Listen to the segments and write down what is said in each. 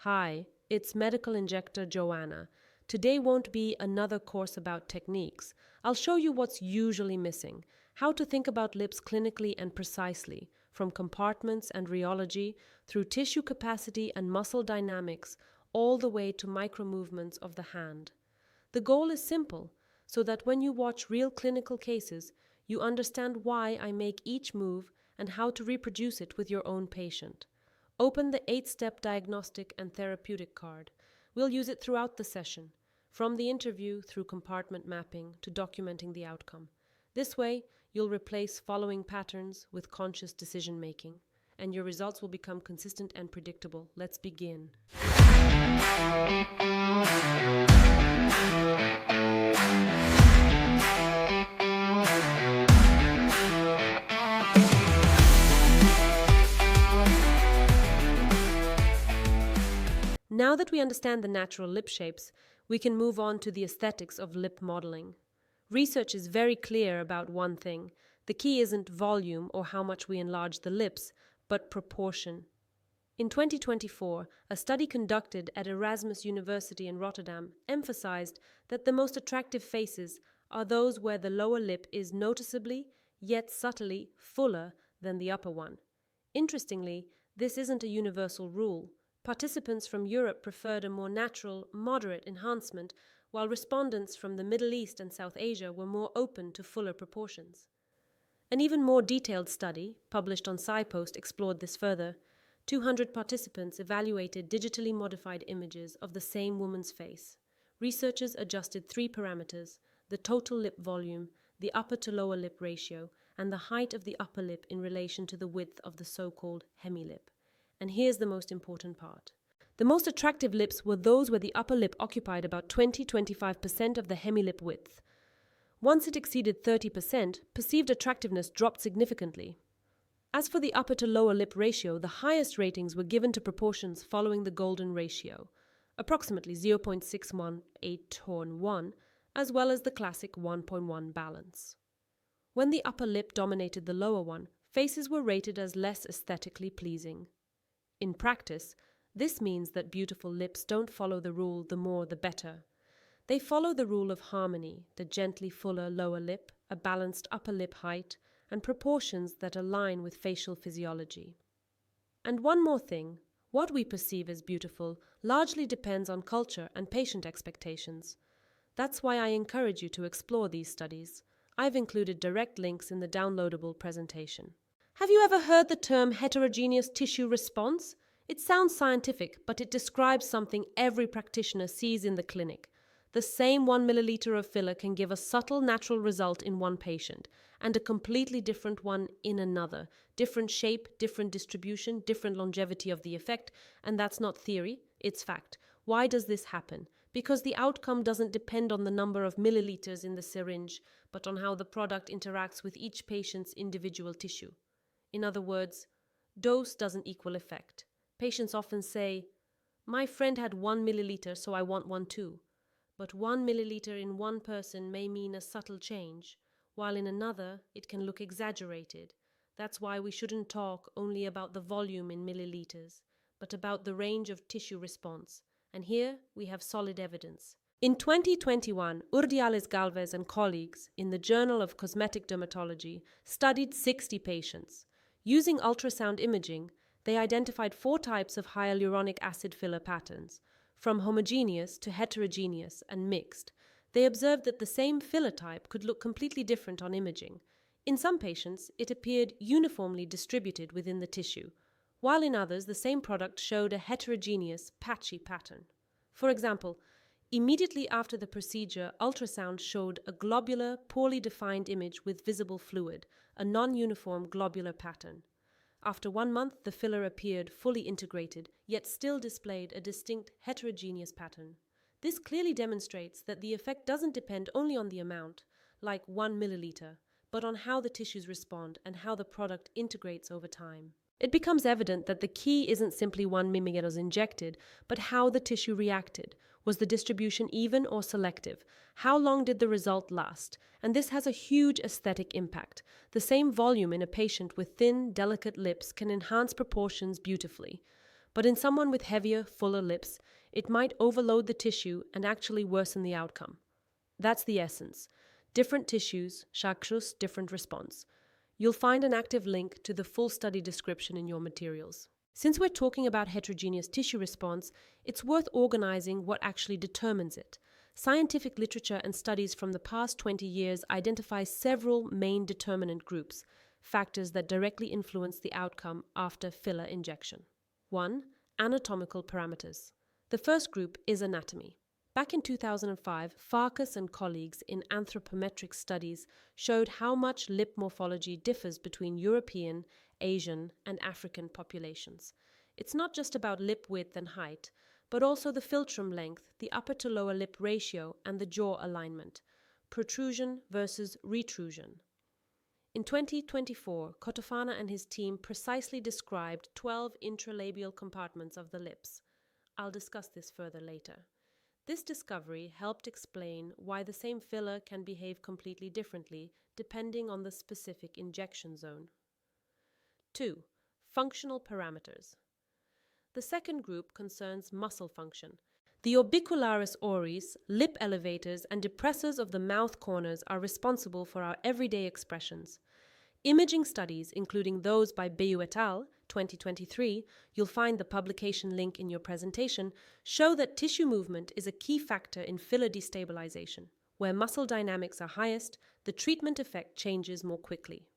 Hi, it's medical injector Joanna. Today won't be another course about techniques. I'll show you what's usually missing, how to think about lips clinically and precisely, from compartments and rheology through tissue capacity and muscle dynamics, all the way to micro-movements of the hand. The goal is simple, so that when you watch real clinical cases, you understand why I make each move and how to reproduce it with your own patient. Open the 8-step diagnostic and therapeutic card. We'll use it throughout the session, from the interview through compartment mapping to documenting the outcome. This way, you'll replace following patterns with conscious decision making, and your results will become consistent and predictable. Let's begin. Now that we understand the natural lip shapes, we can move on to the aesthetics of lip modeling. Research is very clear about one thing. The key isn't volume or how much we enlarge the lips, but proportion. In 2024, a study conducted at Erasmus University in Rotterdam emphasized that the most attractive faces are those where the lower lip is noticeably, yet subtly, fuller than the upper one. Interestingly, this isn't a universal rule. Participants from Europe preferred a more natural, moderate enhancement, while respondents from the Middle East and South Asia were more open to fuller proportions. An even more detailed study, published on SciPost, explored this further. 200 participants evaluated digitally modified images of the same woman's face. Researchers adjusted 3 parameters: the total lip volume, the upper to lower lip ratio, and the height of the upper lip in relation to the width of the so-called hemilip. And here's the most important part. The most attractive lips were those where the upper lip occupied about 20-25% of the hemilip width. Once it exceeded 30%, perceived attractiveness dropped significantly. As for the upper to lower lip ratio, the highest ratings were given to proportions following the golden ratio, approximately 0.618:1, as well as the classic 1.1 balance. When the upper lip dominated the lower one, faces were rated as less aesthetically pleasing. In practice, this means that beautiful lips don't follow the rule the more the better. They follow the rule of harmony, the gently fuller lower lip, a balanced upper lip height, and proportions that align with facial physiology. And one more thing, what we perceive as beautiful largely depends on culture and patient expectations. That's why I encourage you to explore these studies. I've included direct links in the downloadable presentation. Have you ever heard the term heterogeneous tissue response? It sounds scientific, but it describes something every practitioner sees in the clinic. The same 1 milliliter of filler can give a subtle natural result in one patient, and a completely different one in another. Different shape, different distribution, different longevity of the effect, and that's not theory, it's fact. Why does this happen? Because the outcome doesn't depend on the number of milliliters in the syringe, but on how the product interacts with each patient's individual tissue. In other words, dose doesn't equal effect. Patients often say, "My friend had 1 milliliter, so I want one too." But 1 milliliter in one person may mean a subtle change, while in another it can look exaggerated. That's why we shouldn't talk only about the volume in milliliters, but about the range of tissue response. And here we have solid evidence. In 2021, Urdiales Galvez and colleagues in the Journal of Cosmetic Dermatology studied 60 patients. Using ultrasound imaging, they identified 4 types of hyaluronic acid filler patterns, from homogeneous to heterogeneous and mixed. They observed that the same filler type could look completely different on imaging. In some patients, it appeared uniformly distributed within the tissue, while in others the same product showed a heterogeneous, patchy pattern. For example, immediately after the procedure, ultrasound showed a globular, poorly defined image with visible fluid, a non-uniform globular pattern. After 1 month, the filler appeared fully integrated, yet still displayed a distinct heterogeneous pattern. This clearly demonstrates that the effect doesn't depend only on the amount, like 1 milliliter, but on how the tissues respond and how the product integrates over time. It becomes evident that the key isn't simply 1 millimeters injected, but how the tissue reacted. Was the distribution even or selective? How long did the result last? And this has a huge aesthetic impact. The same volume in a patient with thin, delicate lips can enhance proportions beautifully. But in someone with heavier, fuller lips, it might overload the tissue and actually worsen the outcome. That's the essence. Different tissues, chaque chose, different response. You'll find an active link to the full study description in your materials. Since we're talking about heterogeneous tissue response, it's worth organizing what actually determines it. Scientific literature and studies from the past 20 years identify several main determinant groups, factors that directly influence the outcome after filler injection. 1. Anatomical parameters. The first group is anatomy. Back in 2005, Farkas and colleagues in anthropometric studies showed how much lip morphology differs between European, Asian, and African populations. It's not just about lip width and height, but also the philtrum length, the upper to lower lip ratio, and the jaw alignment, protrusion versus retrusion. In 2024, Kotofana and his team precisely described 12 intralabial compartments of the lips. I'll discuss this further later. This discovery helped explain why the same filler can behave completely differently depending on the specific injection zone. 2. Functional parameters. The second group concerns muscle function. The orbicularis oris, lip elevators, and depressors of the mouth corners are responsible for our everyday expressions. Imaging studies, including those by Bayou et al., 2023, you'll find the publication link in your presentation, show that tissue movement is a key factor in filler destabilization. Where muscle dynamics are highest, the treatment effect changes more quickly.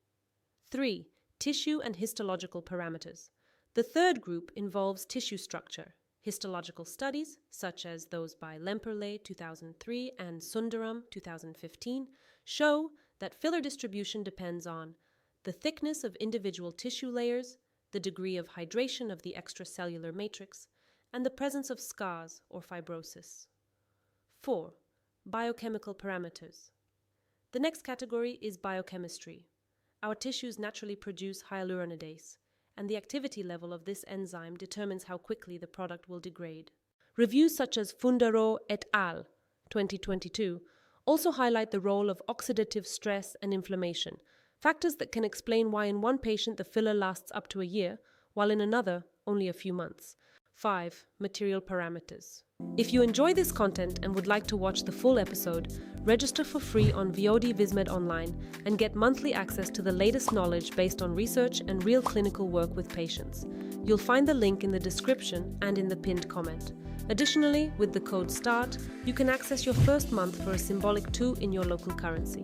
3. Tissue and histological parameters. The third group involves tissue structure. Histological studies, such as those by Lemperle 2003 and Sundaram 2015, show that filler distribution depends on the thickness of individual tissue layers, the degree of hydration of the extracellular matrix, and the presence of scars or fibrosis. 4. Biochemical parameters. The next category is biochemistry. Our tissues naturally produce hyaluronidase, and the activity level of this enzyme determines how quickly the product will degrade. Reviews such as Fundaro et al. 2022 also highlight the role of oxidative stress and inflammation, factors that can explain why in one patient the filler lasts up to a year, while in another only a few months. 5. Material parameters. If you enjoy this content and would like to watch the full episode, register for free on VOD VIZMED Online and get monthly access to the latest knowledge based on research and real clinical work with patients. You'll find the link in the description and in the pinned comment. Additionally, with the code START, you can access your first month for a symbolic 2 in your local currency.